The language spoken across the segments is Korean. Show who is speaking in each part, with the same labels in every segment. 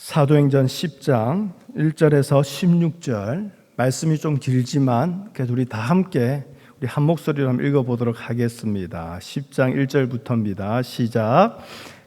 Speaker 1: 사도행전 10장 1절에서 16절 말씀이 좀 길지만 그래도 우리 다 함께 우리 한 목소리로 한번 읽어보도록 하겠습니다. 10장 1절부터입니다. 시작.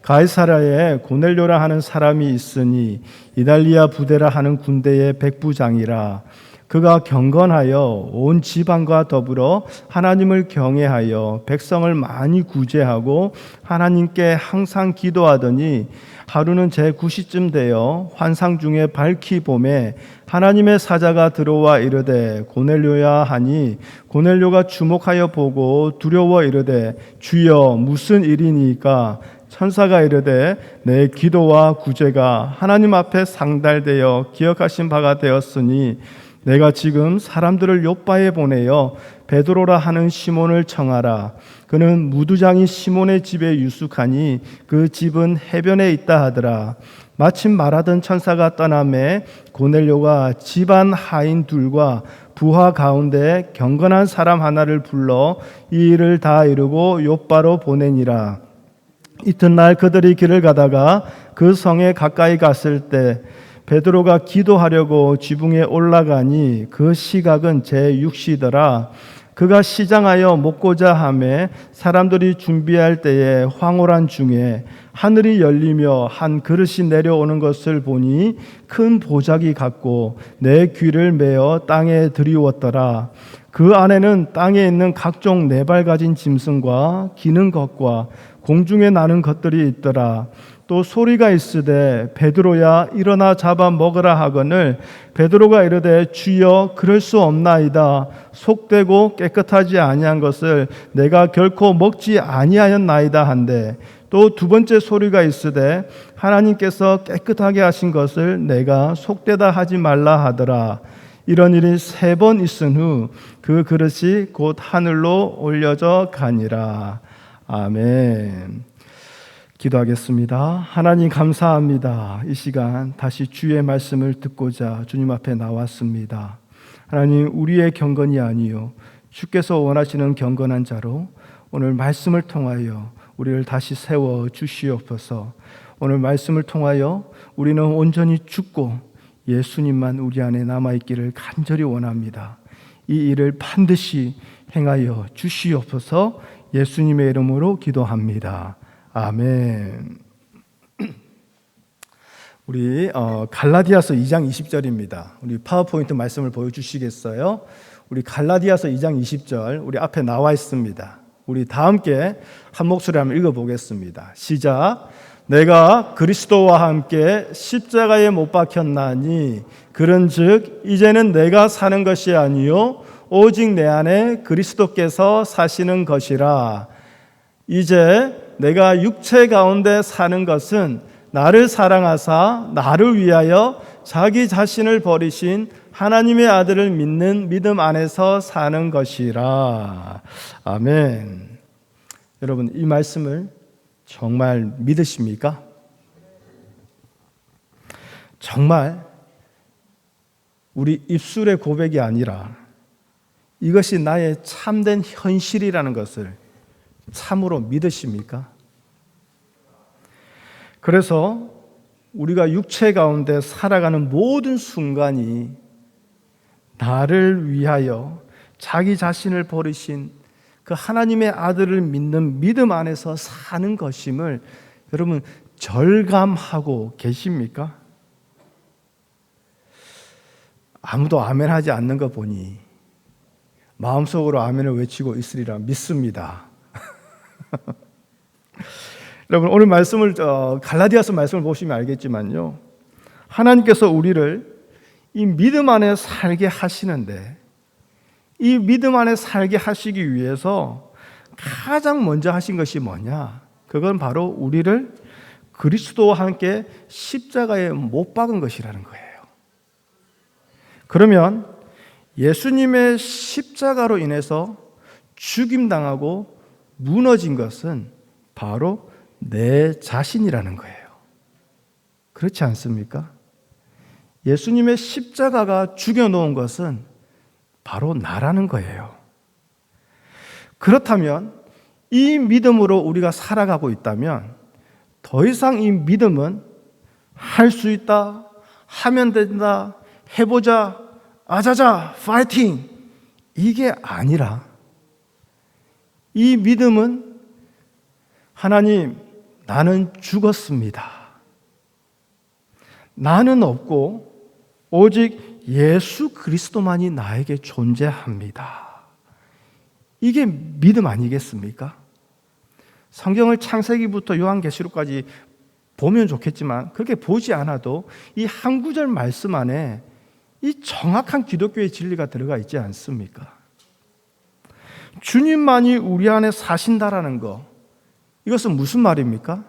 Speaker 1: 가이사랴에 고넬료라 하는 사람이 있으니 이달리아 부대라 하는 군대의 백부장이라. 그가 경건하여 온 지방과 더불어 하나님을 경외하여 백성을 많이 구제하고 하나님께 항상 기도하더니 하루는 제9시쯤 되어 환상 중에 밝히 보매 하나님의 사자가 들어와 이르되 고넬료야 하니 고넬료가 주목하여 보고 두려워 이르되 주여 무슨 일이니까? 천사가 이르되 내 기도와 구제가 하나님 앞에 상달되어 기억하신 바가 되었으니 내가 지금 사람들을 요바에 보내어 베드로라 하는 시몬을 청하라. 그는 무두장이 시몬의 집에 유숙하니 그 집은 해변에 있다 하더라. 마침 말하던 천사가 떠나매 고넬료가 집안 하인 둘과 부하 가운데 경건한 사람 하나를 불러 이 일을 다 이루고 요바로 보내니라. 이튿날 그들이 길을 가다가 그 성에 가까이 갔을 때 베드로가 기도하려고 지붕에 올라가니 그 시각은 제6시더라. 그가 시장하여 먹고자 하매 사람들이 준비할 때에 황홀한 중에 하늘이 열리며 한 그릇이 내려오는 것을 보니 큰 보자기 같고 내 귀를 메어 땅에 들이웠더라. 그 안에는 땅에 있는 각종 네 발 가진 짐승과 기는 것과 공중에 나는 것들이 있더라. 또 소리가 있으되 베드로야 일어나 잡아 먹으라 하거늘 베드로가 이르되 주여 그럴 수 없나이다. 속되고 깨끗하지 아니한 것을 내가 결코 먹지 아니하였나이다 한데 또 두 번째 소리가 있으되 하나님께서 깨끗하게 하신 것을 내가 속되다 하지 말라 하더라. 이런 일이 3번 있은 후 그 그릇이 곧 하늘로 올려져 가니라. 아멘. 기도하겠습니다. 하나님 감사합니다. 이 시간 다시 주의 말씀을 듣고자 주님 앞에 나왔습니다. 하나님 우리의 경건이 아니요 주께서 원하시는 경건한 자로 오늘 말씀을 통하여 우리를 다시 세워 주시옵소서. 오늘 말씀을 통하여 우리는 온전히 죽고 예수님만 우리 안에 남아있기를 간절히 원합니다. 이 일을 반드시 행하여 주시옵소서. 예수님의 이름으로 기도합니다. 아멘. 우리 갈라디아서 2장 20절입니다. 우리 파워포인트 말씀을 보여주시겠어요? 우리 갈라디아서 2장 20절 우리 앞에 나와 있습니다. 우리 다 함께 한 목소리 한번 읽어보겠습니다. 시작. 내가 그리스도와 함께 십자가에 못 박혔나니 그런즉 이제는 내가 사는 것이 아니요 오직 내 안에 그리스도께서 사시는 것이라. 이제 내가 육체 가운데 사는 것은 나를 사랑하사 나를 위하여 자기 자신을 버리신 하나님의 아들을 믿는 믿음 안에서 사는 것이라. 아멘. 여러분 이 말씀을 정말 믿으십니까? 정말 우리 입술의 고백이 아니라 이것이 나의 참된 현실이라는 것을 참으로 믿으십니까? 그래서 우리가 육체 가운데 살아가는 모든 순간이 나를 위하여 자기 자신을 버리신 그 하나님의 아들을 믿는 믿음 안에서 사는 것임을 여러분 절감하고 계십니까? 아무도 아멘 하지 않는 거 보니 마음속으로 아멘을 외치고 있으리라 믿습니다. 여러분 오늘 말씀을 갈라디아서 말씀을 보시면 알겠지만요, 하나님께서 우리를 이 믿음 안에 살게 하시는데 이 믿음 안에 살게 하시기 위해서 가장 먼저 하신 것이 뭐냐? 그건 바로 우리를 그리스도와 함께 십자가에 못 박은 것이라는 거예요. 그러면 예수님의 십자가로 인해서 죽임당하고 무너진 것은 바로 내 자신이라는 거예요. 그렇지 않습니까? 예수님의 십자가가 죽여놓은 것은 바로 나라는 거예요. 그렇다면 이 믿음으로 우리가 살아가고 있다면 더 이상 이 믿음은 할 수 있다, 하면 된다, 해보자, 아자자, 파이팅, 이게 아니라 이 믿음은 하나님, 나는 죽었습니다. 나는 없고 오직 예수 그리스도만이 나에게 존재합니다. 이게 믿음 아니겠습니까? 성경을 창세기부터 요한계시록까지 보면 좋겠지만 그렇게 보지 않아도 이 한 구절 말씀 안에 이 정확한 기독교의 진리가 들어가 있지 않습니까? 주님만이 우리 안에 사신다라는 거, 이것은 무슨 말입니까?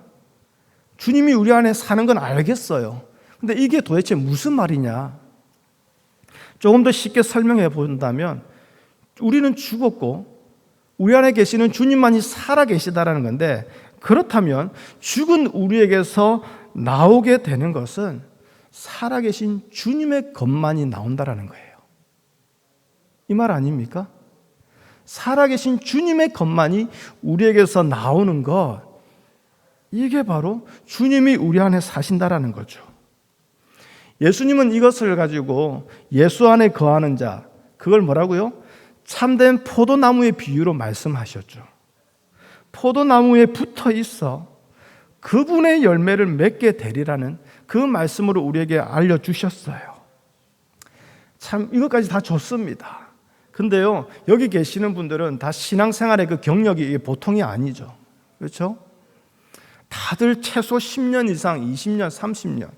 Speaker 1: 주님이 우리 안에 사는 건 알겠어요. 근데 이게 도대체 무슨 말이냐? 조금 더 쉽게 설명해 본다면 우리는 죽었고 우리 안에 계시는 주님만이 살아 계시다라는 건데, 그렇다면 죽은 우리에게서 나오게 되는 것은 살아계신 주님의 것만이 나온다라는 거예요. 이 말 아닙니까? 살아계신 주님의 것만이 우리에게서 나오는 것, 이게 바로 주님이 우리 안에 사신다라는 거죠. 예수님은 이것을 가지고 예수 안에 거하는 자, 그걸 뭐라고요? 참된 포도나무의 비유로 말씀하셨죠. 포도나무에 붙어 있어 그분의 열매를 맺게 되리라는 그 말씀으로 우리에게 알려주셨어요. 참 이것까지 다 좋습니다. 근데요, 여기 계시는 분들은 다 신앙생활의 그 경력이 보통이 아니죠. 그렇죠? 다들 최소 10년 이상, 20년, 30년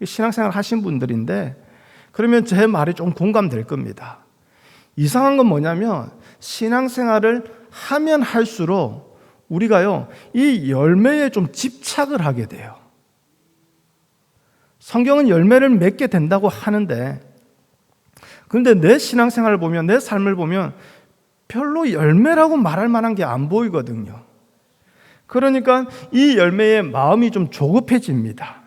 Speaker 1: 신앙생활 하신 분들인데, 그러면 제 말이 좀 공감될 겁니다. 이상한 건 뭐냐면 신앙생활을 하면 할수록 우리가요, 이 열매에 좀 집착을 하게 돼요. 성경은 열매를 맺게 된다고 하는데, 그런데 내 신앙생활을 보면, 내 삶을 보면 별로 열매라고 말할 만한 게 안 보이거든요. 그러니까 이 열매에 마음이 좀 조급해집니다.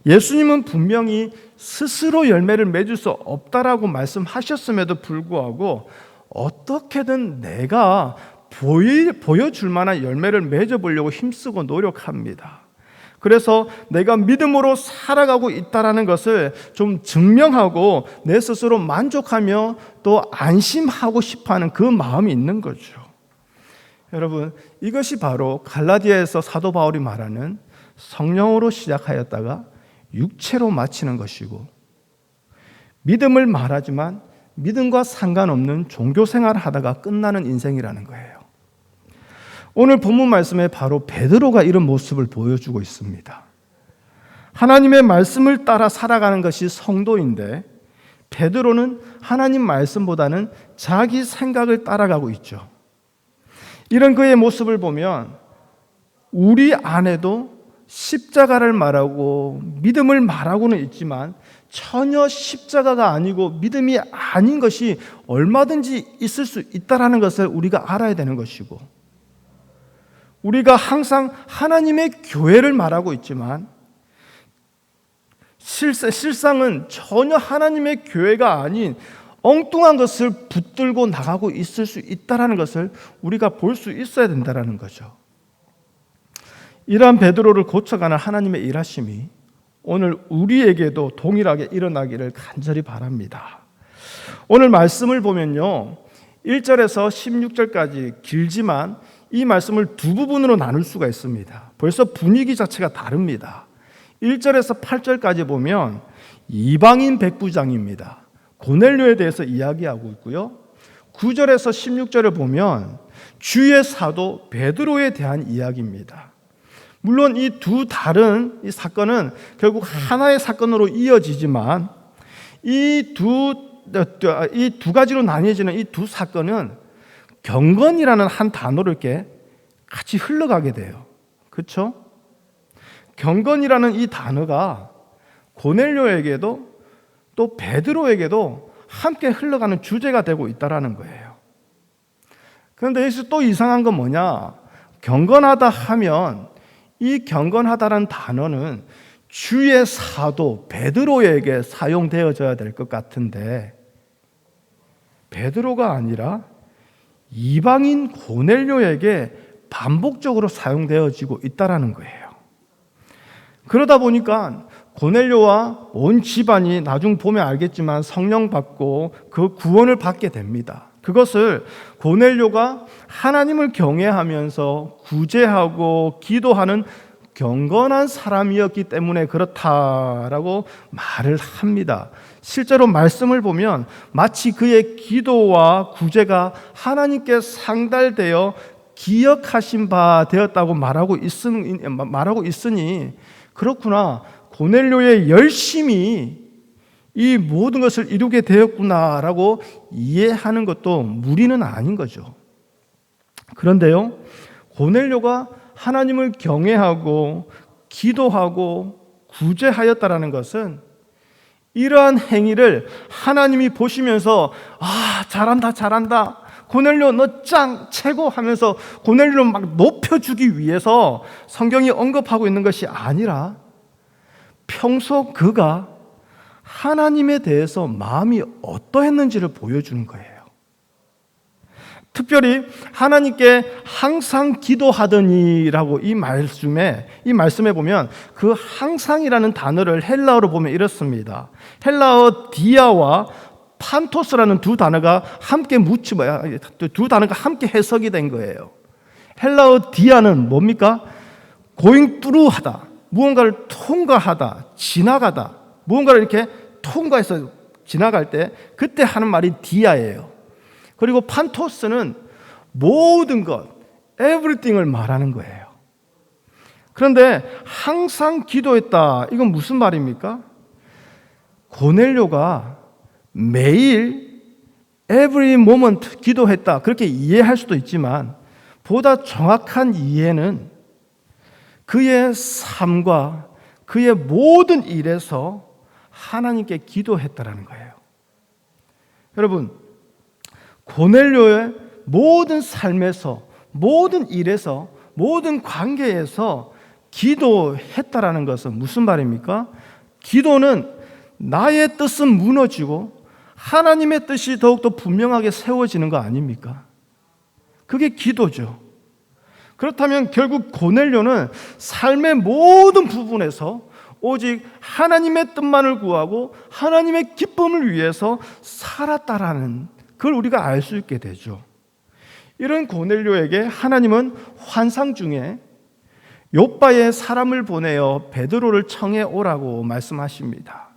Speaker 1: 예수님은 분명히 스스로 열매를 맺을 수 없다라고 말씀하셨음에도 불구하고 어떻게든 내가 보여줄 만한 열매를 맺어보려고 힘쓰고 노력합니다. 그래서 내가 믿음으로 살아가고 있다는 것을 좀 증명하고 내 스스로 만족하며 또 안심하고 싶어하는 그 마음이 있는 거죠. 여러분, 이것이 바로 갈라디아에서 사도 바울이 말하는 성령으로 시작하였다가 육체로 마치는 것이고, 믿음을 말하지만 믿음과 상관없는 종교생활을 하다가 끝나는 인생이라는 거예요. 오늘 본문 말씀에 바로 베드로가 이런 모습을 보여주고 있습니다. 하나님의 말씀을 따라 살아가는 것이 성도인데, 베드로는 하나님 말씀보다는 자기 생각을 따라가고 있죠. 이런 그의 모습을 보면 우리 안에도 십자가를 말하고 믿음을 말하고는 있지만 전혀 십자가가 아니고 믿음이 아닌 것이 얼마든지 있을 수 있다는 것을 우리가 알아야 되는 것이고, 우리가 항상 하나님의 교회를 말하고 있지만 실상은 전혀 하나님의 교회가 아닌 엉뚱한 것을 붙들고 나가고 있을 수 있다는 것을 우리가 볼 수 있어야 된다는 거죠. 이러한 베드로를 고쳐가는 하나님의 일하심이 오늘 우리에게도 동일하게 일어나기를 간절히 바랍니다. 오늘 말씀을 보면요, 1절에서 16절까지 길지만 이 말씀을 두 부분으로 나눌 수가 있습니다. 벌써 분위기 자체가 다릅니다. 1절에서 8절까지 보면 이방인 백부장입니다. 고넬료에 대해서 이야기하고 있고요. 9절에서 16절을 보면 주의 사도 베드로에 대한 이야기입니다. 물론 이 두 다른 이 사건은 결국 하나의 사건으로 이어지지만 이 두 가지로 나뉘어지는 이 두 사건은 경건이라는 한 단어를 이렇게 같이 흘러가게 돼요. 그렇죠? 경건이라는 이 단어가 고넬료에게도 또 베드로에게도 함께 흘러가는 주제가 되고 있다는 거예요. 그런데 여기서 또 이상한 건 뭐냐? 경건하다 하면 이 경건하다라는 단어는 주의 사도 베드로에게 사용되어져야 될 것 같은데 베드로가 아니라 이방인 고넬료에게 반복적으로 사용되어지고 있다는 거예요. 그러다 보니까 고넬료와 온 집안이 나중 보면 알겠지만 성령 받고 그 구원을 받게 됩니다. 그것을 고넬료가 하나님을 경외하면서 구제하고 기도하는 경건한 사람이었기 때문에 그렇다라고 말을 합니다. 실제로 말씀을 보면 마치 그의 기도와 구제가 하나님께 상달되어 기억하신 바 되었다고 말하고 있으니 그렇구나, 고넬료의 열심이 이 모든 것을 이루게 되었구나라고 이해하는 것도 무리는 아닌 거죠. 그런데요, 고넬료가 하나님을 경외하고 기도하고 구제하였다라는 것은 이러한 행위를 하나님이 보시면서 잘한다 고넬료 너 짱 최고 하면서 고넬료를 막 높여주기 위해서 성경이 언급하고 있는 것이 아니라 평소 그가 하나님에 대해서 마음이 어떠했는지를 보여주는 거예요. 특별히 하나님께 항상 기도하더니라고 이 말씀에 보면 그 항상이라는 단어를 헬라어로 보면 이렇습니다. 헬라어 디아와 판토스라는 두 단어가 함께 두 단어가 함께 해석이 된 거예요. 헬라어 디아는 뭡니까? going through하다, 무언가를 통과하다, 지나가다, 무언가를 이렇게 통과해서 지나갈 때 그때 하는 말이 디아예요. 그리고 판토스는 모든 것, everything을 말하는 거예요. 그런데 항상 기도했다, 이건 무슨 말입니까? 고넬료가 매일 every moment 기도했다, 그렇게 이해할 수도 있지만 보다 정확한 이해는 그의 삶과 그의 모든 일에서 하나님께 기도했다라는 거예요. 여러분, 고넬료의 모든 삶에서, 모든 일에서, 모든 관계에서 기도했다라는 것은 무슨 말입니까? 기도는 나의 뜻은 무너지고 하나님의 뜻이 더욱더 분명하게 세워지는 거 아닙니까? 그게 기도죠. 그렇다면 결국 고넬료는 삶의 모든 부분에서 오직 하나님의 뜻만을 구하고 하나님의 기쁨을 위해서 살았다라는 그걸 우리가 알 수 있게 되죠. 이런 고넬료에게 하나님은 환상 중에 욥바에 사람을 보내어 베드로를 청해 오라고 말씀하십니다.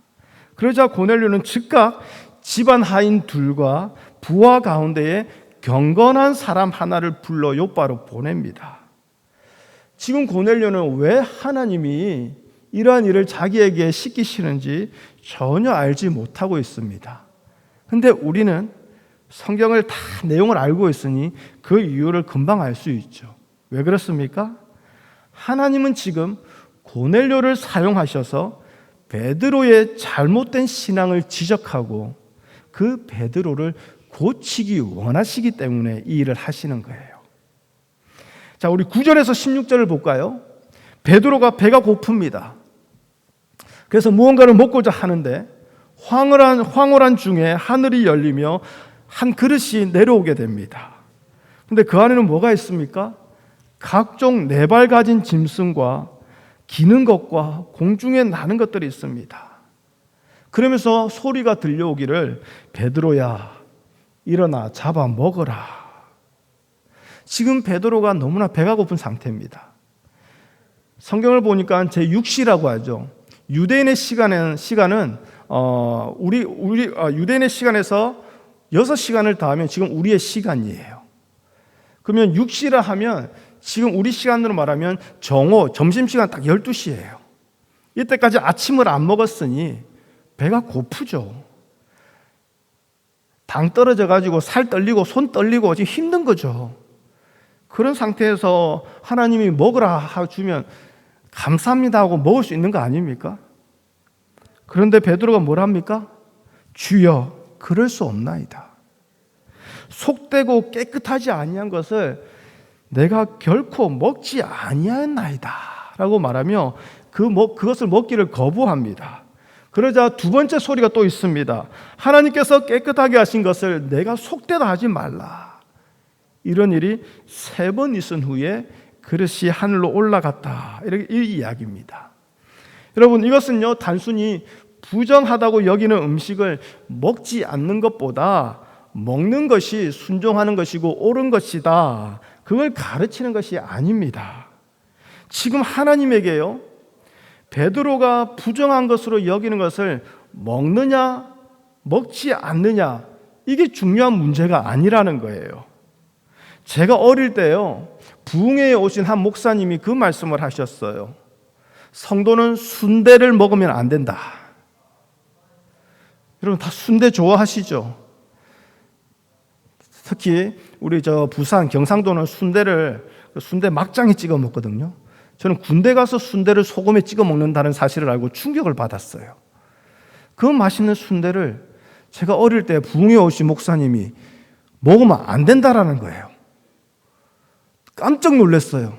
Speaker 1: 그러자 고넬료는 즉각 집안 하인 둘과 부하 가운데에 경건한 사람 하나를 불러 욥바로 보냅니다. 지금 고넬료는 왜 하나님이 이러한 일을 자기에게 시키시는지 전혀 알지 못하고 있습니다. 근데 우리는 성경을 다 내용을 알고 있으니 그 이유를 금방 알 수 있죠. 왜 그렇습니까? 하나님은 지금 고넬료를 사용하셔서 베드로의 잘못된 신앙을 지적하고 그 베드로를 고치기 원하시기 때문에 이 일을 하시는 거예요. 자, 우리 9절에서 16절을 볼까요? 베드로가 배가 고픕니다. 그래서 무언가를 먹고자 하는데 황홀한 중에 하늘이 열리며 한 그릇이 내려오게 됩니다. 근데 그 안에는 뭐가 있습니까? 각종 네 발 가진 짐승과 기는 것과 공중에 나는 것들이 있습니다. 그러면서 소리가 들려오기를 베드로야 일어나 잡아 먹어라. 지금 베드로가 너무나 배가 고픈 상태입니다. 성경을 보니까 제6시라고 하죠. 유대인의 시간은 유대인의 시간에서 6시간을 더하면 지금 우리의 시간이에요. 그러면 6시라 하면 지금 우리 시간으로 말하면 점심시간 딱 12시예요. 이때까지 아침을 안 먹었으니 배가 고프죠. 당 떨어져가지고 살 떨리고 손 떨리고 지금 힘든 거죠. 그런 상태에서 하나님이 먹으라 주면 감사합니다 하고 먹을 수 있는 거 아닙니까? 그런데 베드로가 뭘 합니까? 주여, 그럴 수 없나이다. 속되고 깨끗하지 아니한 것을 내가 결코 먹지 아니하였나이다 라고 말하며 그것을 먹기를 거부합니다. 그러자 두 번째 소리가 또 있습니다. 하나님께서 깨끗하게 하신 것을 내가 속되다 하지 말라. 이런 일이 3번 있은 후에 그릇이 하늘로 올라갔다, 이렇게 이 이야기입니다. 여러분, 이것은요 단순히 부정하다고 여기는 음식을 먹지 않는 것보다 먹는 것이 순종하는 것이고 옳은 것이다, 그걸 가르치는 것이 아닙니다. 지금 하나님에게요, 베드로가 부정한 것으로 여기는 것을 먹느냐 먹지 않느냐, 이게 중요한 문제가 아니라는 거예요. 제가 어릴 때요, 부흥회에 오신 한 목사님이 그 말씀을 하셨어요. 성도는 순대를 먹으면 안 된다. 여러분 다 순대 좋아하시죠? 특히 우리 부산 경상도는 순대 막장에 찍어 먹거든요. 저는 군대 가서 순대를 소금에 찍어 먹는다는 사실을 알고 충격을 받았어요. 그 맛있는 순대를 제가 어릴 때 부흥회 오신 목사님이 먹으면 안 된다라는 거예요. 깜짝 놀랐어요.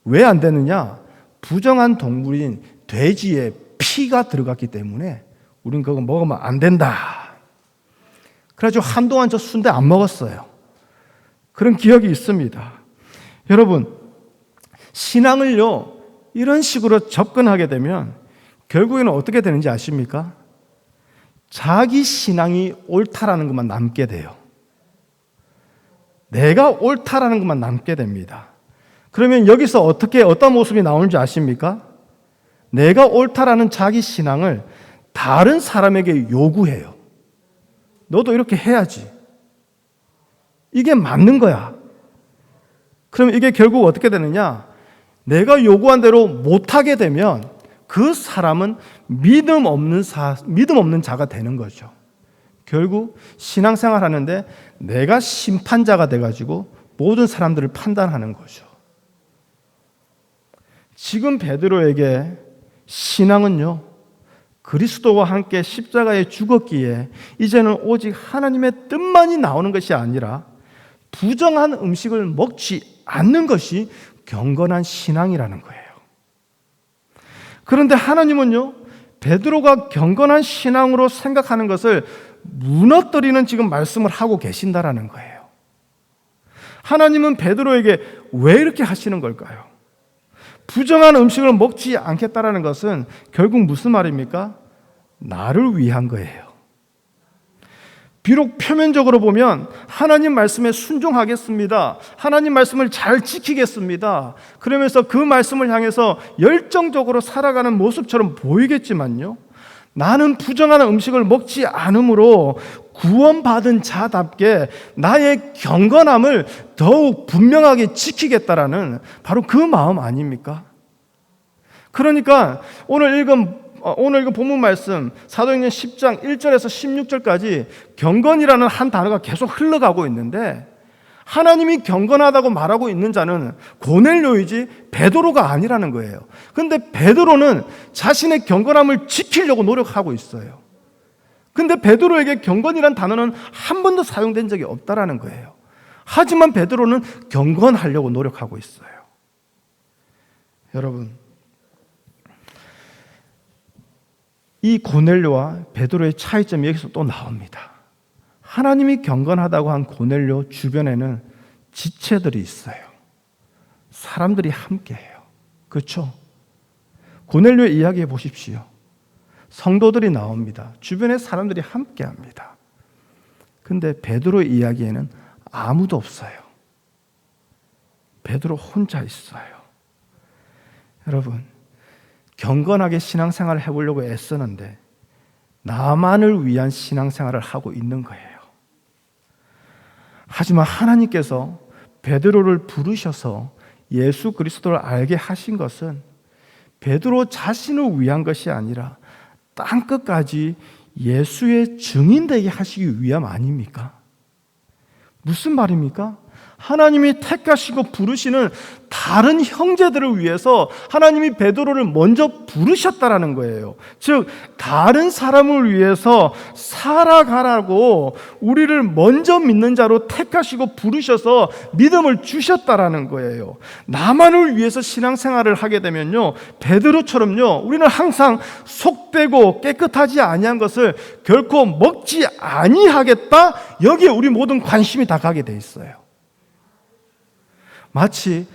Speaker 1: 왜 안 되느냐? 부정한 동물인 돼지의 피가 들어갔기 때문에 우린 그거 먹으면 안 된다. 그래가지고 한동안 저 순대 안 먹었어요. 그런 기억이 있습니다. 여러분, 신앙을요 이런 식으로 접근하게 되면 결국에는 어떻게 되는지 아십니까? 자기 신앙이 옳다라는 것만 남게 돼요. 내가 옳다라는 것만 남게 됩니다. 그러면 여기서 어떤 모습이 나오는지 아십니까? 내가 옳다라는 자기 신앙을 다른 사람에게 요구해요. 너도 이렇게 해야지. 이게 맞는 거야. 그러면 이게 결국 어떻게 되느냐? 내가 요구한 대로 못하게 되면 그 사람은 믿음 없는 자가 되는 거죠. 결국 신앙생활 하는데 내가 심판자가 돼가지고 모든 사람들을 판단하는 거죠. 지금 베드로에게 신앙은요, 그리스도와 함께 십자가에 죽었기에 이제는 오직 하나님의 뜻만이 나오는 것이 아니라 부정한 음식을 먹지 않는 것이 경건한 신앙이라는 거예요. 그런데 하나님은요, 베드로가 경건한 신앙으로 생각하는 것을 무너뜨리는 지금 말씀을 하고 계신다라는 거예요. 하나님은 베드로에게 왜 이렇게 하시는 걸까요? 부정한 음식을 먹지 않겠다라는 것은 결국 무슨 말입니까? 나를 위한 거예요. 비록 표면적으로 보면 하나님 말씀에 순종하겠습니다, 하나님 말씀을 잘 지키겠습니다, 그러면서 그 말씀을 향해서 열정적으로 살아가는 모습처럼 보이겠지만요, 나는 부정한 음식을 먹지 않으므로 구원받은 자답게 나의 경건함을 더욱 분명하게 지키겠다라는 바로 그 마음 아닙니까? 그러니까 오늘 읽은 본문 말씀 사도행전 10장 1절에서 16절까지 경건이라는 한 단어가 계속 흘러가고 있는데, 하나님이 경건하다고 말하고 있는 자는 고넬료이지 베드로가 아니라는 거예요. 그런데 베드로는 자신의 경건함을 지키려고 노력하고 있어요. 근데 베드로에게 경건이란 단어는 한 번도 사용된 적이 없다라는 거예요. 하지만 베드로는 경건하려고 노력하고 있어요. 여러분, 이 고넬료와 베드로의 차이점이 여기서 또 나옵니다. 하나님이 경건하다고 한 고넬료 주변에는 지체들이 있어요. 사람들이 함께해요. 그렇죠? 고넬료의 이야기해 보십시오. 성도들이 나옵니다. 주변에 사람들이 함께합니다. 근데 베드로의 이야기에는 아무도 없어요. 베드로 혼자 있어요. 여러분, 경건하게 신앙생활을 해보려고 애쓰는데 나만을 위한 신앙생활을 하고 있는 거예요. 하지만 하나님께서 베드로를 부르셔서 예수 그리스도를 알게 하신 것은 베드로 자신을 위한 것이 아니라 땅끝까지 예수의 증인되게 하시기 위함 아닙니까? 무슨 말입니까? 하나님이 택하시고 부르시는 다른 형제들을 위해서 하나님이 베드로를 먼저 부르셨다라는 거예요. 즉 다른 사람을 위해서 살아가라고 우리를 먼저 믿는 자로 택하시고 부르셔서 믿음을 주셨다라는 거예요. 나만을 위해서 신앙생활을 하게 되면요, 베드로처럼요, 우리는 항상 속되고 깨끗하지 아니한 것을 결코 먹지 아니하겠다, 여기에 우리 모든 관심이 다 가게 돼 있어요. 마치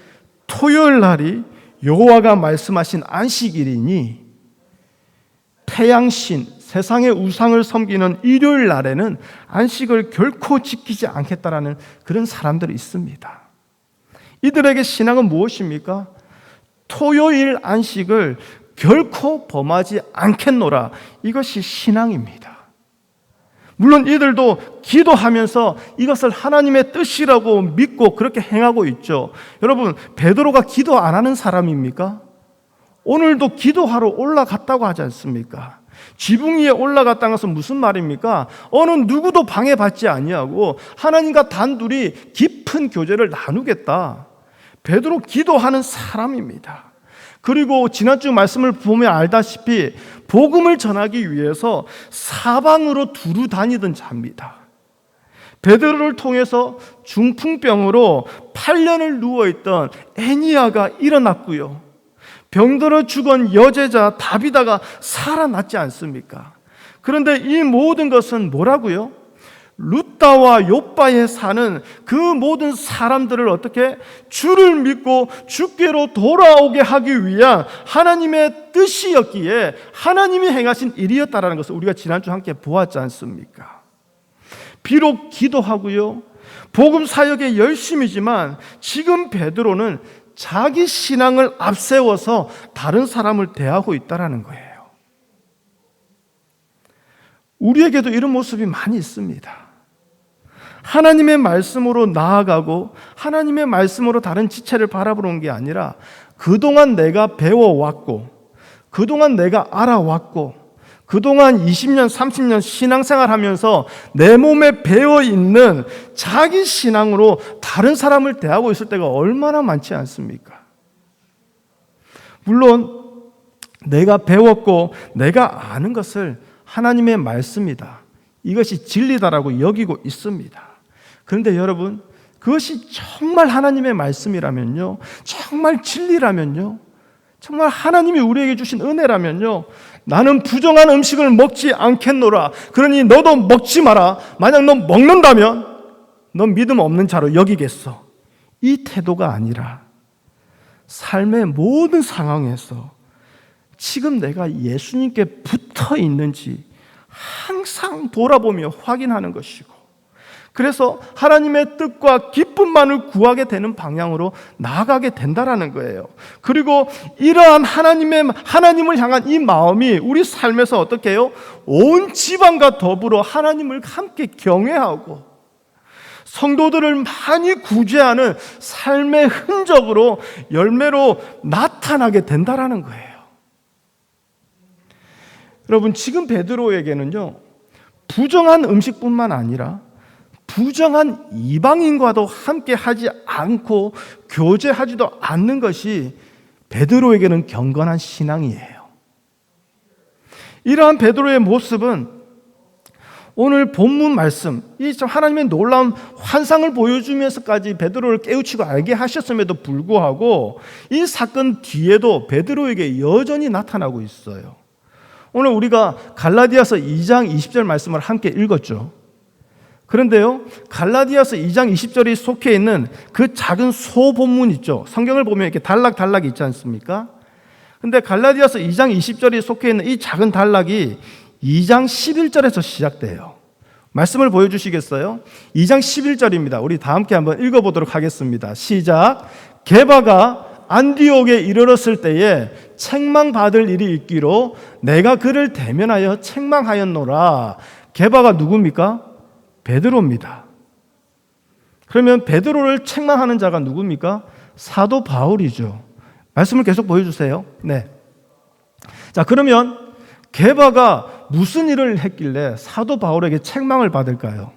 Speaker 1: 토요일 날이 여호와가 말씀하신 안식일이니 태양신, 세상의 우상을 섬기는 일요일 날에는 안식을 결코 지키지 않겠다라는 그런 사람들이 있습니다. 이들에게 신앙은 무엇입니까? 토요일 안식을 결코 범하지 않겠노라. 이것이 신앙입니다. 물론 이들도 기도하면서 이것을 하나님의 뜻이라고 믿고 그렇게 행하고 있죠. 여러분, 베드로가 기도 안 하는 사람입니까? 오늘도 기도하러 올라갔다고 하지 않습니까? 지붕 위에 올라갔다는 것은 무슨 말입니까? 어느 누구도 방해받지 아니하고 하나님과 단둘이 깊은 교제를 나누겠다. 베드로 기도하는 사람입니다. 그리고 지난주 말씀을 보면 알다시피 복음을 전하기 위해서 사방으로 두루 다니던 자입니다. 베드로를 통해서 중풍병으로 8년을 누워있던 애니야가 일어났고요. 병들어 죽은 여제자 다비다가 살아났지 않습니까? 그런데 이 모든 것은 뭐라고요? 루다와 욥바에 사는 그 모든 사람들을 어떻게 주를 믿고 주께로 돌아오게 하기 위한 하나님의 뜻이었기에 하나님이 행하신 일이었다라는 것을 우리가 지난주 함께 보았지 않습니까? 비록 기도하고요, 복음 사역에 열심이지만 지금 베드로는 자기 신앙을 앞세워서 다른 사람을 대하고 있다라는 거예요. 우리에게도 이런 모습이 많이 있습니다. 하나님의 말씀으로 나아가고 하나님의 말씀으로 다른 지체를 바라보는 게 아니라 그동안 내가 배워왔고 그동안 내가 알아왔고 그동안 20년, 30년 신앙생활하면서 내 몸에 배어있는 자기 신앙으로 다른 사람을 대하고 있을 때가 얼마나 많지 않습니까? 물론 내가 배웠고 내가 아는 것을 하나님의 말씀이다, 이것이 진리다라고 여기고 있습니다. 그런데 여러분, 그것이 정말 하나님의 말씀이라면요, 정말 진리라면요, 정말 하나님이 우리에게 주신 은혜라면요, 나는 부정한 음식을 먹지 않겠노라, 그러니 너도 먹지 마라, 만약 너 먹는다면 넌 믿음 없는 자로 여기겠어, 이 태도가 아니라 삶의 모든 상황에서 지금 내가 예수님께 붙어 있는지 항상 돌아보며 확인하는 것이고, 그래서 하나님의 뜻과 기쁨만을 구하게 되는 방향으로 나아가게 된다라는 거예요. 그리고 이러한 하나님을 향한 이 마음이 우리 삶에서 어떻게 해요? 온 지방과 더불어 하나님을 함께 경외하고 성도들을 많이 구제하는 삶의 흔적으로, 열매로 나타나게 된다라는 거예요. 여러분, 지금 베드로에게는요, 부정한 음식뿐만 아니라 부정한 이방인과도 함께 하지 않고 교제하지도 않는 것이 베드로에게는 경건한 신앙이에요. 이러한 베드로의 모습은 오늘 본문 말씀, 이 하나님의 놀라운 환상을 보여주면서까지 베드로를 깨우치고 알게 하셨음에도 불구하고 이 사건 뒤에도 베드로에게 여전히 나타나고 있어요. 오늘 우리가 갈라디아서 2장 20절 말씀을 함께 읽었죠. 그런데요, 갈라디아서 2장 20절이 속해 있는 그 작은 소본문 있죠. 성경을 보면 이렇게 단락이 있지 않습니까? 근데 갈라디아서 2장 20절이 속해 있는 이 작은 단락이 2장 11절에서 시작돼요. 말씀을 보여주시겠어요? 2장 11절입니다. 우리 다 함께 한번 읽어보도록 하겠습니다. 시작. 게바가 안디옥에 이르렀을 때에 책망받을 일이 있기로 내가 그를 대면하여 책망하였노라. 게바가 누굽니까? 베드로입니다. 그러면 베드로를 책망하는 자가 누굽니까? 사도 바울이죠. 말씀을 계속 보여주세요. 네. 자, 그러면 게바가 무슨 일을 했길래 사도 바울에게 책망을 받을까요?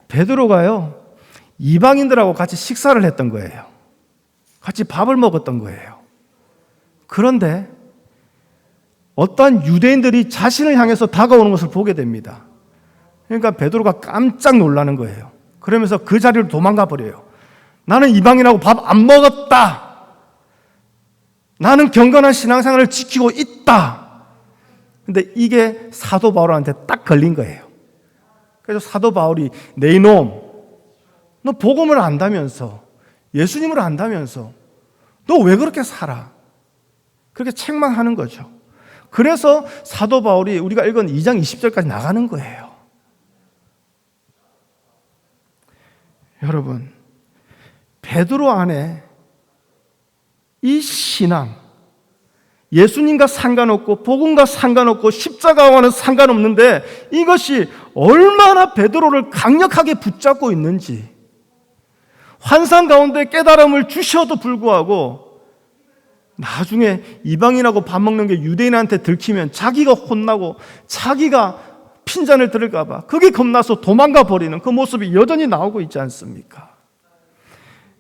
Speaker 1: 베드로가요, 이방인들하고 같이 식사를 했던 거예요. 같이 밥을 먹었던 거예요. 그런데 어떠한 유대인들이 자신을 향해서 다가오는 것을 보게 됩니다. 그러니까 베드로가 깜짝 놀라는 거예요. 그러면서 그 자리를 도망가 버려요. 나는 이방인하고 밥 안 먹었다. 나는 경건한 신앙생활을 지키고 있다. 근데 이게 사도 바울한테 딱 걸린 거예요. 그래서 사도 바울이 내 이놈, 너 복음을 안다면서, 예수님을 안다면서 너 왜 그렇게 살아? 그렇게 책망하는 거죠. 그래서 사도 바울이 우리가 읽은 2장 20절까지 나가는 거예요. 여러분, 베드로 안에 이 신앙, 예수님과 상관없고 복음과 상관없고 십자가와는 상관없는데 이것이 얼마나 베드로를 강력하게 붙잡고 있는지, 환상 가운데 깨달음을 주셔도 불구하고 나중에 이방인하고 밥 먹는 게 유대인한테 들키면 자기가 혼나고 자기가 핀잔을 들을까 봐 그게 겁나서 도망가 버리는 그 모습이 여전히 나오고 있지 않습니까?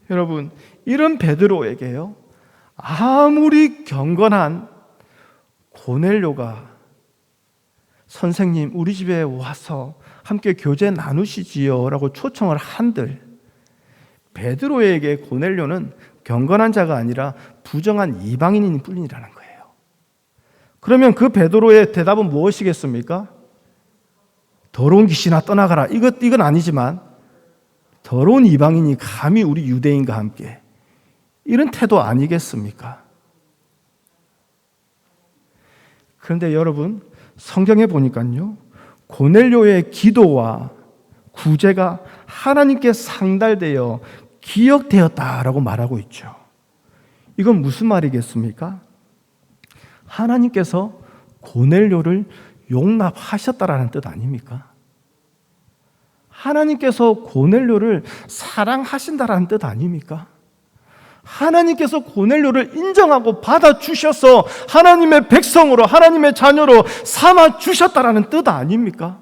Speaker 1: 여러분, 이런 베드로에게요, 아무리 경건한 고넬료가 선생님 우리 집에 와서 함께 교제 나누시지요 라고 초청을 한들 베드로에게 고넬료는 경건한 자가 아니라 부정한 이방인일 뿐이라는 거예요. 그러면 그 베드로의 대답은 무엇이겠습니까? 더러운 귀신아 떠나가라. 이건 아니지만 더러운 이방인이 감히 우리 유대인과 함께, 이런 태도 아니겠습니까? 그런데 여러분, 성경에 보니까요, 고넬료의 기도와 구제가 하나님께 상달되어 기억되었다라고 말하고 있죠. 이건 무슨 말이겠습니까? 하나님께서 고넬료를 용납하셨다라는 뜻 아닙니까? 하나님께서 고넬료를 사랑하신다라는 뜻 아닙니까? 하나님께서 고넬료를 인정하고 받아주셔서 하나님의 백성으로, 하나님의 자녀로 삼아주셨다라는 뜻 아닙니까?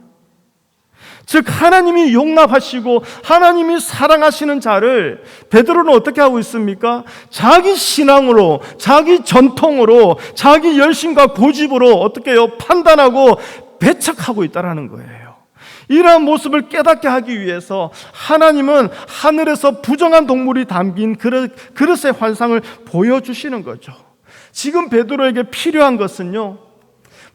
Speaker 1: 즉 하나님이 용납하시고 하나님이 사랑하시는 자를 베드로는 어떻게 하고 있습니까? 자기 신앙으로, 자기 전통으로, 자기 열심과 고집으로 어떻게 해요? 판단하고 배척하고 있다는 거예요. 이러한 모습을 깨닫게 하기 위해서 하나님은 하늘에서 부정한 동물이 담긴 그릇의 환상을 보여주시는 거죠. 지금 베드로에게 필요한 것은요,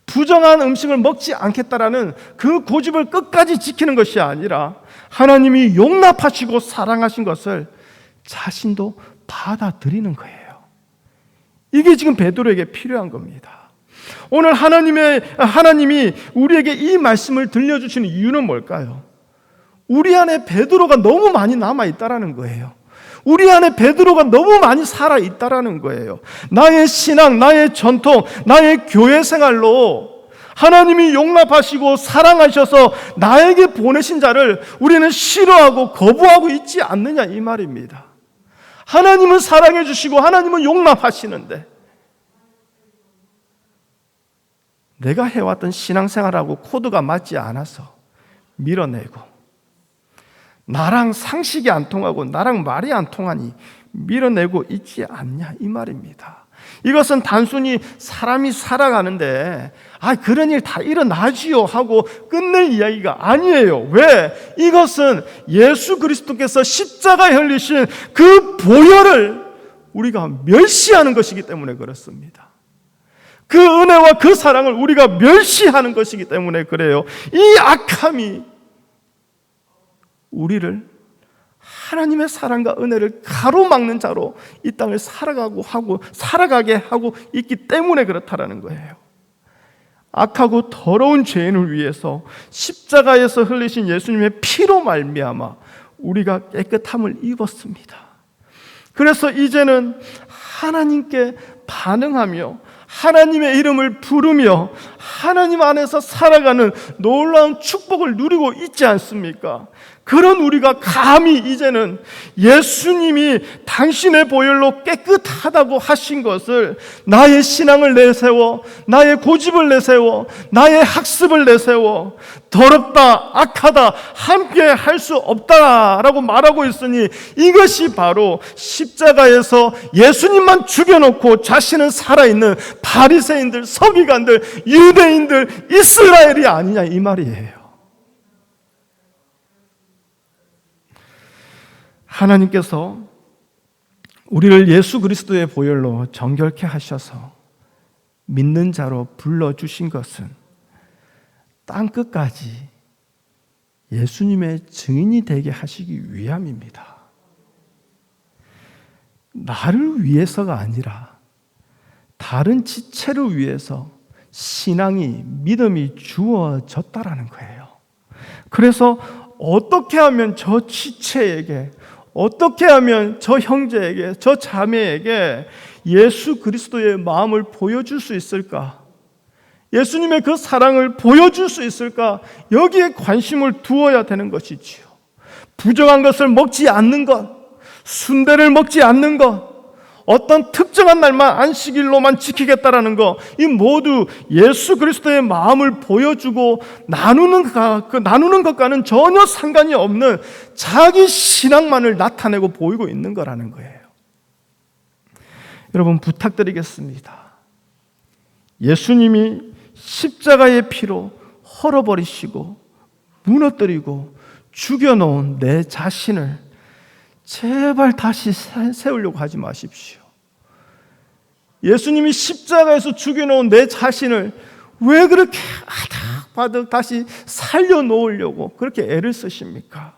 Speaker 1: 부정한 음식을 먹지 않겠다라는 그 고집을 끝까지 지키는 것이 아니라 하나님이 용납하시고 사랑하신 것을 자신도 받아들이는 거예요. 이게 지금 베드로에게 필요한 겁니다. 오늘 하나님이 우리에게 이 말씀을 들려주시는 이유는 뭘까요? 우리 안에 베드로가 너무 많이 남아있다라는 거예요. 우리 안에 베드로가 너무 많이 살아있다라는 거예요. 나의 신앙, 나의 전통, 나의 교회 생활로 하나님이 용납하시고 사랑하셔서 나에게 보내신 자를 우리는 싫어하고 거부하고 있지 않느냐, 이 말입니다. 하나님은 사랑해 주시고 하나님은 용납하시는데 내가 해왔던 신앙생활하고 코드가 맞지 않아서 밀어내고, 나랑 상식이 안 통하고 나랑 말이 안 통하니 밀어내고 있지 않냐, 이 말입니다. 이것은 단순히 사람이 살아가는데 그런 일 다 일어나지요 하고 끝낼 이야기가 아니에요. 왜? 이것은 예수 그리스도께서 십자가에 흘리신 그 보혈을 우리가 멸시하는 것이기 때문에 그렇습니다. 그 은혜와 그 사랑을 우리가 멸시하는 것이기 때문에 그래요. 이 악함이 우리를 하나님의 사랑과 은혜를 가로막는 자로 이 땅을 살아가게 하고 있기 때문에 그렇다라는 거예요. 악하고 더러운 죄인을 위해서 십자가에서 흘리신 예수님의 피로 말미암아 우리가 깨끗함을 입었습니다. 그래서 이제는 하나님께 반응하며 하나님의 이름을 부르며 하나님 안에서 살아가는 놀라운 축복을 누리고 있지 않습니까? 그런 우리가 감히 이제는 예수님이 당신의 보혈로 깨끗하다고 하신 것을 나의 신앙을 내세워, 나의 고집을 내세워, 나의 학습을 내세워 더럽다, 악하다, 함께 할 수 없다라고 말하고 있으니 이것이 바로 십자가에서 예수님만 죽여놓고 자신은 살아있는 바리새인들, 서기관들, 유대인들, 이스라엘이 아니냐, 이 말이에요. 하나님께서 우리를 예수 그리스도의 보혈로 정결케 하셔서 믿는 자로 불러주신 것은 땅끝까지 예수님의 증인이 되게 하시기 위함입니다. 나를 위해서가 아니라 다른 지체를 위해서 신앙이, 믿음이 주어졌다라는 거예요. 그래서 어떻게 하면 저 지체에게, 어떻게 하면 저 형제에게, 저 자매에게 예수 그리스도의 마음을 보여줄 수 있을까? 예수님의 그 사랑을 보여줄 수 있을까? 여기에 관심을 두어야 되는 것이지요. 부정한 것을 먹지 않는 것, 순대를 먹지 않는 것, 어떤 특정한 날만 안식일로만 지키겠다라는 것, 이 모두 예수 그리스도의 마음을 보여주고 나누는 것과는 전혀 상관이 없는 자기 신앙만을 나타내고 보이고 있는 거라는 거예요. 여러분, 부탁드리겠습니다. 예수님이 십자가의 피로 헐어버리시고 무너뜨리고 죽여놓은 내 자신을 제발 다시 세우려고 하지 마십시오. 예수님이 십자가에서 죽여놓은 내 자신을 왜 그렇게 아득바득 다시 살려놓으려고 그렇게 애를 쓰십니까?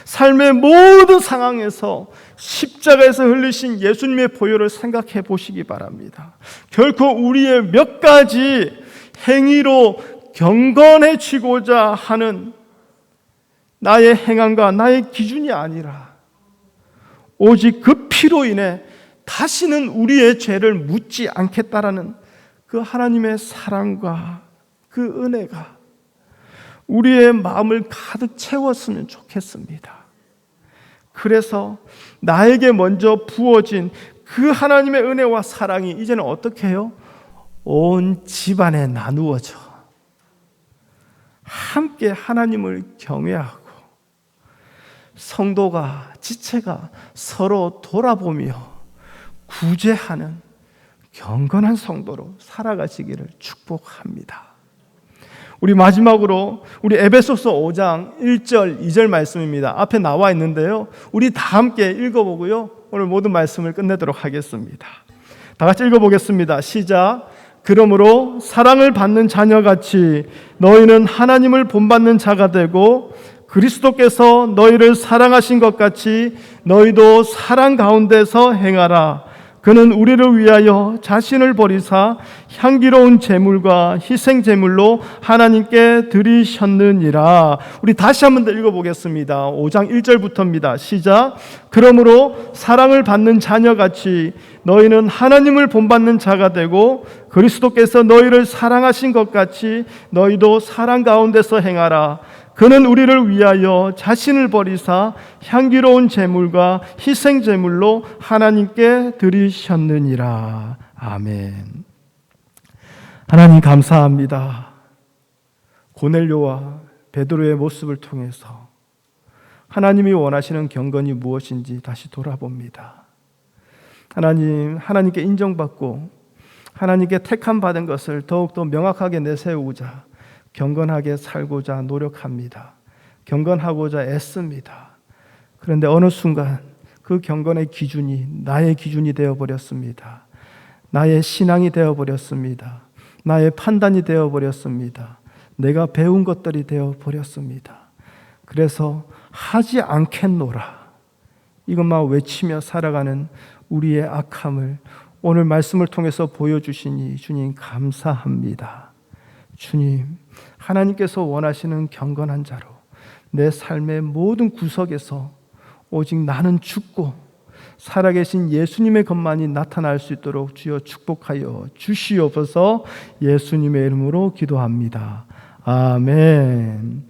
Speaker 1: 삶의 모든 상황에서 십자가에서 흘리신 예수님의 보혈을 생각해 보시기 바랍니다. 결코 우리의 몇 가지 행위로 경건해지고자 하는 나의 행함과 나의 기준이 아니라 오직 그 피로 인해 다시는 우리의 죄를 묻지 않겠다라는 그 하나님의 사랑과 그 은혜가 우리의 마음을 가득 채웠으면 좋겠습니다. 그래서 나에게 먼저 부어진 그 하나님의 은혜와 사랑이 이제는 어떻게 해요? 온 집안에 나누어져 함께 하나님을 경외하고 성도가, 지체가 서로 돌아보며 구제하는 경건한 성도로 살아가시기를 축복합니다. 우리 마지막으로 우리 에베소서 5장 1절 2절 말씀입니다. 앞에 나와 있는데요, 우리 다 함께 읽어보고요, 오늘 모든 말씀을 끝내도록 하겠습니다. 다 같이 읽어보겠습니다. 시작. 그러므로 사랑을 받는 자녀같이 너희는 하나님을 본받는 자가 되고 그리스도께서 너희를 사랑하신 것 같이 너희도 사랑 가운데서 행하라. 그는 우리를 위하여 자신을 버리사 향기로운 제물과 희생 제물로 하나님께 드리셨느니라. 우리 다시 한번 더 읽어보겠습니다. 5장 1절부터입니다. 시작. 그러므로 사랑을 받는 자녀같이 너희는 하나님을 본받는 자가 되고 그리스도께서 너희를 사랑하신 것 같이 너희도 사랑 가운데서 행하라. 그는 우리를 위하여 자신을 버리사 향기로운 제물과 희생 제물로 하나님께 드리셨느니라. 아멘. 하나님 감사합니다. 고넬료와 베드로의 모습을 통해서 하나님이 원하시는 경건이 무엇인지 다시 돌아봅니다. 하나님께 인정받고 하나님께 택함 받은 것을 더욱더 명확하게 내세우고자 경건하게 살고자 노력합니다. 경건하고자 애씁니다. 그런데 어느 순간 그 경건의 기준이 나의 기준이 되어버렸습니다. 나의 신앙이 되어버렸습니다. 나의 판단이 되어버렸습니다. 내가 배운 것들이 되어버렸습니다. 그래서 하지 않겠노라, 이것만 외치며 살아가는 우리의 악함을 오늘 말씀을 통해서 보여주시니 주님 감사합니다. 주님, 하나님께서 원하시는 경건한 자로 내 삶의 모든 구석에서 오직 나는 죽고 살아계신 예수님의 것만이 나타날 수 있도록 주여 축복하여 주시옵소서. 예수님의 이름으로 기도합니다. 아멘.